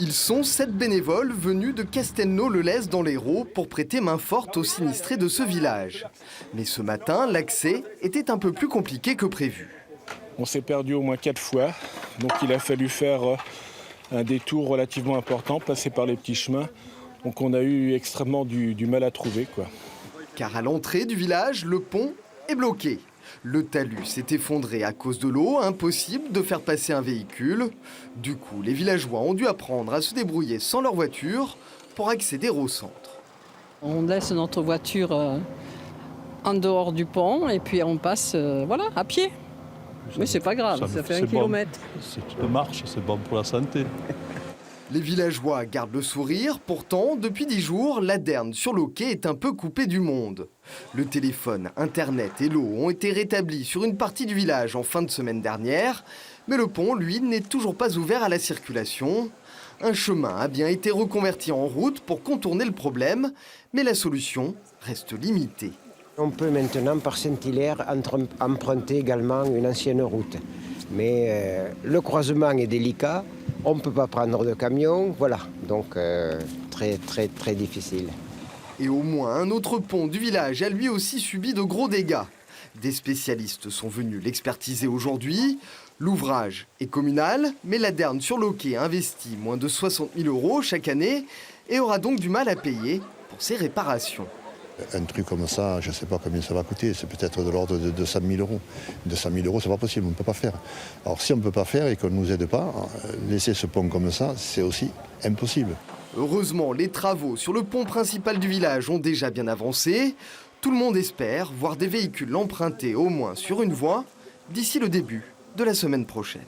Ils sont 7 bénévoles venus de Castelnau-le-Lez dans l'Hérault pour prêter main forte aux sinistrés de ce village. Mais ce matin, l'accès était un peu plus compliqué que prévu. On s'est perdu au moins 4 fois, donc il a fallu faire un détour relativement important, passer par les petits chemins. Donc on a eu extrêmement du mal à trouver, quoi. Car à l'entrée du village, le pont est bloqué. Le talus s'est effondré à cause de l'eau, impossible de faire passer un véhicule. Du coup, les villageois ont dû apprendre à se débrouiller sans leur voiture pour accéder au centre. On laisse notre voiture en dehors du pont et puis on passe à pied. Mais c'est pas grave, ça fait 1 kilomètre. Si tu peux marcher, c'est bon pour la santé. Les villageois gardent le sourire, pourtant, depuis 10 jours, la Derne sur l'Auquet est un peu coupée du monde. Le téléphone, Internet et l'eau ont été rétablis sur une partie du village en fin de semaine dernière, mais le pont, lui, n'est toujours pas ouvert à la circulation. Un chemin a bien été reconverti en route pour contourner le problème, mais la solution reste limitée. On peut maintenant, par Saint-Hilaire, emprunter également une ancienne route. Mais le croisement est délicat, on ne peut pas prendre de camion, voilà. Donc très difficile. Et au moins un autre pont du village a lui aussi subi de gros dégâts. Des spécialistes sont venus l'expertiser aujourd'hui. L'ouvrage est communal, mais la Derne sur l'Auquet investit moins de 60 000 € chaque année et aura donc du mal à payer pour ses réparations. Un truc comme ça, je ne sais pas combien ça va coûter, c'est peut-être de l'ordre de 200 000 €. 200 000 €, c'est pas possible, on ne peut pas faire. Alors si on ne peut pas faire et qu'on ne nous aide pas, laisser ce pont comme ça, c'est aussi impossible. Heureusement, les travaux sur le pont principal du village ont déjà bien avancé. Tout le monde espère voir des véhicules l'emprunter au moins sur une voie d'ici le début de la semaine prochaine.